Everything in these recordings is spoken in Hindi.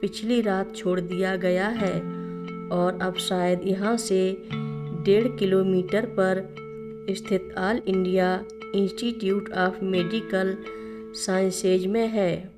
पिछली रात छोड़ दिया गया है और अब शायद यहाँ से 1.5 किलोमीटर पर स्थित all India institute of medical sciences में है।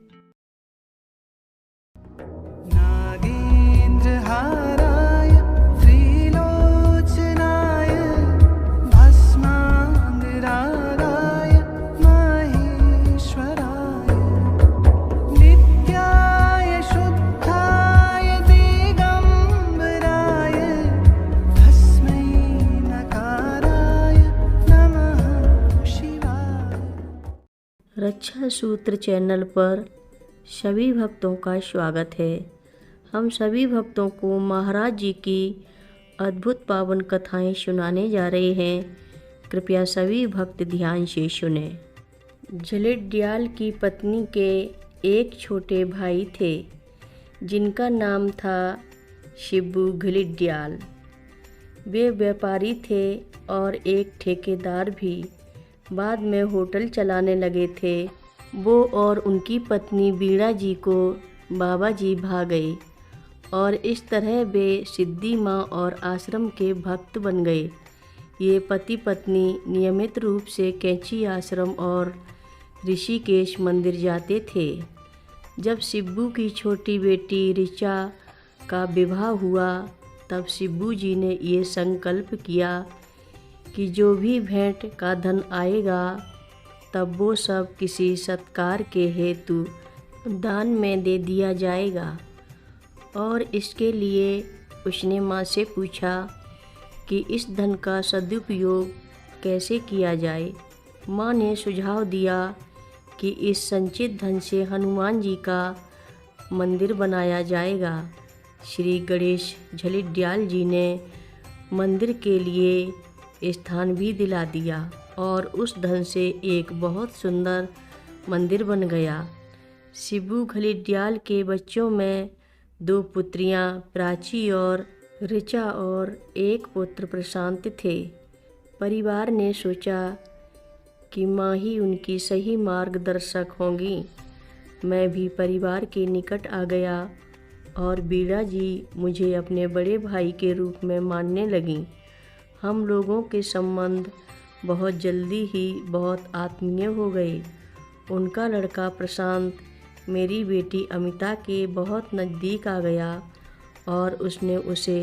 रक्षा सूत्र चैनल पर सभी भक्तों का स्वागत है। हम सभी भक्तों को महाराज जी की अद्भुत पावन कथाएं सुनाने जा रहे हैं। कृपया सभी भक्त ध्यान से सुने। झलिट्याल की पत्नी के एक छोटे भाई थे जिनका नाम था शिबू झलिट्याल। वे व्यापारी थे और एक ठेकेदार भी। बाद में होटल चलाने लगे थे। वो और उनकी पत्नी बीड़ा जी को बाबा जी भा गए और इस तरह वे सिद्धि माँ और आश्रम के भक्त बन गए। ये पति पत्नी नियमित रूप से कैंची आश्रम और ऋषिकेश मंदिर जाते थे। जब शिबू की छोटी बेटी ऋचा का विवाह हुआ तब शिबू जी ने ये संकल्प किया कि जो भी भेंट का धन आएगा तब वो सब किसी सत्कार के हेतु दान में दे दिया जाएगा। और इसके लिए उसने माँ से पूछा कि इस धन का सदुपयोग कैसे किया जाए। माँ ने सुझाव दिया कि इस संचित धन से हनुमान जी का मंदिर बनाया जाएगा। श्री गणेश झलिट्याल जी ने मंदिर के लिए स्थान भी दिला दिया और उस धन से एक बहुत सुंदर मंदिर बन गया। शिबू झलिट्याल के बच्चों में 2 पुत्रियां प्राची और ऋचा और एक पुत्र प्रशांत थे। परिवार ने सोचा कि माँ ही उनकी सही मार्गदर्शक होंगी। मैं भी परिवार के निकट आ गया और बीड़ा जी मुझे अपने बड़े भाई के रूप में मानने लगीं। हम लोगों के संबंध बहुत जल्दी ही बहुत आत्मीय हो गए। उनका लड़का प्रशांत मेरी बेटी अमिता के बहुत नज़दीक आ गया और उसने उसे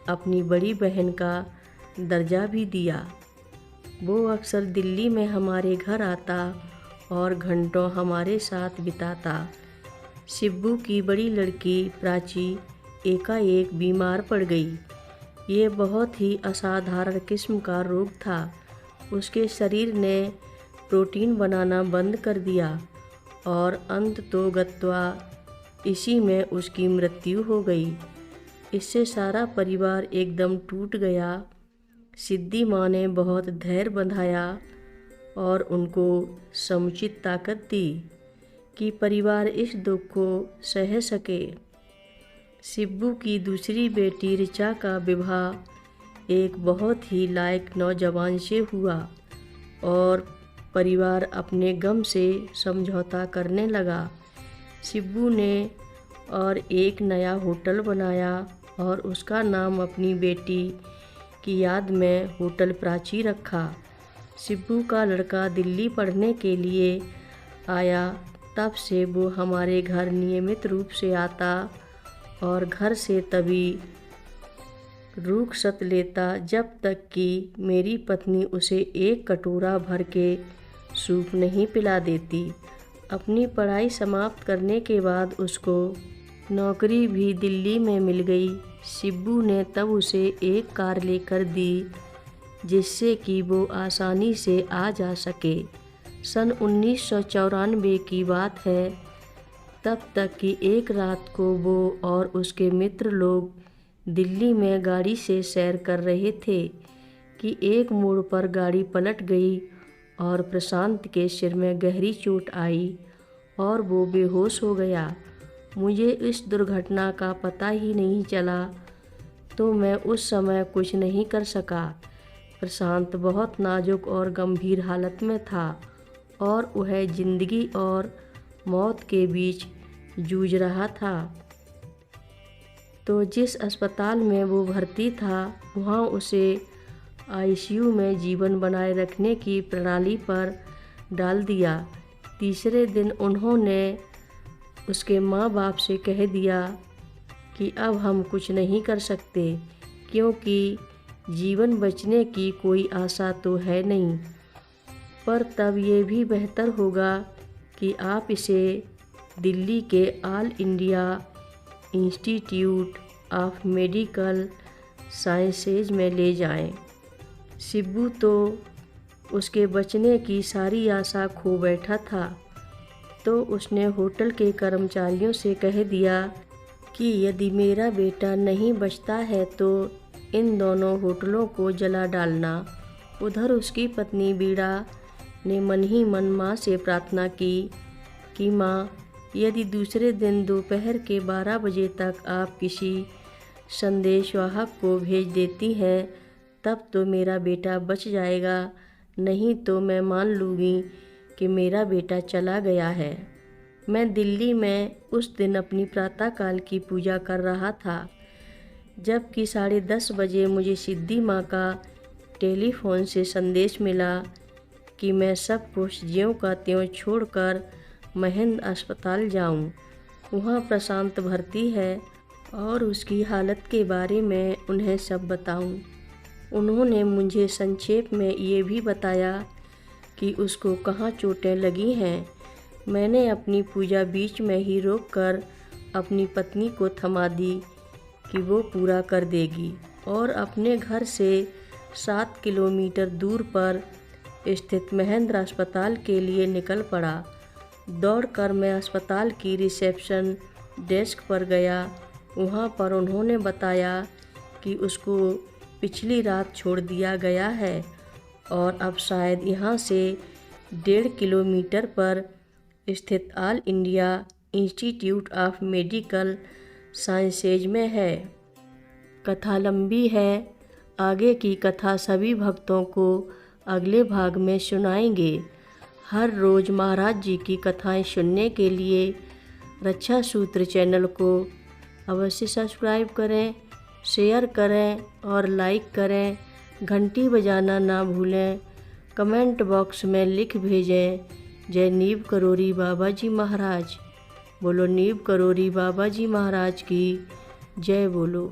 अपनी बड़ी बहन का दर्जा भी दिया। वो अक्सर दिल्ली में हमारे घर आता और घंटों हमारे साथ बिताता। शिबू की बड़ी लड़की प्राची एकाएक बीमार पड़ गई। ये बहुत ही असाधारण किस्म का रोग था। उसके शरीर ने प्रोटीन बनाना बंद कर दिया और अंततोगत्वा इसी में उसकी मृत्यु हो गई। इससे सारा परिवार एकदम टूट गया। सिद्धि माँ ने बहुत धैर्य बंधाया और उनको समुचित ताकत दी कि परिवार इस दुख को सह सके। शिबू की दूसरी बेटी ऋचा का विवाह एक बहुत ही लायक नौजवान से हुआ और परिवार अपने गम से समझौता करने लगा। शिबू ने और एक नया होटल बनाया और उसका नाम अपनी बेटी की याद में होटल प्राची रखा। शिबू का लड़का दिल्ली पढ़ने के लिए आया। तब से वो हमारे घर नियमित रूप से आता और घर से तभी रुखसत लेता जब तक कि मेरी पत्नी उसे एक कटोरा भर के सूप नहीं पिला देती। अपनी पढ़ाई समाप्त करने के बाद उसको नौकरी भी दिल्ली में मिल गई। शिबू ने तब उसे एक कार लेकर दी जिससे कि वो आसानी से आ जा सके। सन 1994 की बात है। तब तक कि एक रात को वो और उसके मित्र लोग दिल्ली में गाड़ी से सैर कर रहे थे कि एक मोड़ पर गाड़ी पलट गई और प्रशांत के सिर में गहरी चोट आई और वो बेहोश हो गया। मुझे इस दुर्घटना का पता ही नहीं चला तो मैं उस समय कुछ नहीं कर सका। प्रशांत बहुत नाजुक और गंभीर हालत में था और वह जिंदगी और मौत के बीच जूझ रहा था। तो जिस अस्पताल में वो भर्ती था वहाँ उसे आईसीयू में जीवन बनाए रखने की प्रणाली पर डाल दिया। तीसरे दिन उन्होंने उसके माँ बाप से कह दिया कि अब हम कुछ नहीं कर सकते, क्योंकि जीवन बचने की कोई आशा तो है नहीं। पर तब ये भी बेहतर होगा कि आप इसे दिल्ली के all India institute of medical sciences में ले जाएं। शिब्बू तो उसके बचने की सारी आशा खो बैठा था, तो उसने होटल के कर्मचारियों से कह दिया कि यदि मेरा बेटा नहीं बचता है तो इन दोनों होटलों को जला डालना। उधर उसकी पत्नी बीड़ा ने मन ही मन माँ से प्रार्थना की कि माँ, यदि दूसरे दिन दोपहर के 12 बजे तक आप किसी संदेशवाहक को भेज देती हैं तब तो मेरा बेटा बच जाएगा, नहीं तो मैं मान लूँगी कि मेरा बेटा चला गया है। मैं दिल्ली में उस दिन अपनी प्रातःकाल की पूजा कर रहा था, जबकि 10:30 बजे मुझे सिद्धि माँ का टेलीफोन से संदेश मिला कि मैं सब कुछ ज्यों का त्यों छोड़कर महेंद्र अस्पताल जाऊं। वहाँ प्रशांत भर्ती है और उसकी हालत के बारे में उन्हें सब बताऊं। उन्होंने मुझे संक्षेप में ये भी बताया कि उसको कहाँ चोटें लगी हैं। मैंने अपनी पूजा बीच में ही रोककर अपनी पत्नी को थमा दी कि वो पूरा कर देगी, और अपने घर से 7 किलोमीटर दूर पर स्थित महेंद्र अस्पताल के लिए निकल पड़ा। दौड़कर मैं अस्पताल की रिसेप्शन डेस्क पर गया। वहाँ पर उन्होंने बताया कि उसको पिछली रात छोड़ दिया गया है और अब शायद यहाँ से 1.5 किलोमीटर पर स्थित all India institute of medical sciences में है। कथा लंबी है, आगे की कथा सभी भक्तों को अगले भाग में सुनाएंगे। हर रोज़ महाराज जी की कथाएं सुनने के लिए रक्षा सूत्र चैनल को अवश्य सब्सक्राइब करें, शेयर करें और लाइक करें। घंटी बजाना ना भूलें। कमेंट बॉक्स में लिख भेजें, जय नीव करोरी बाबा जी महाराज। बोलो नीव करोरी बाबा जी महाराज की जय बोलो।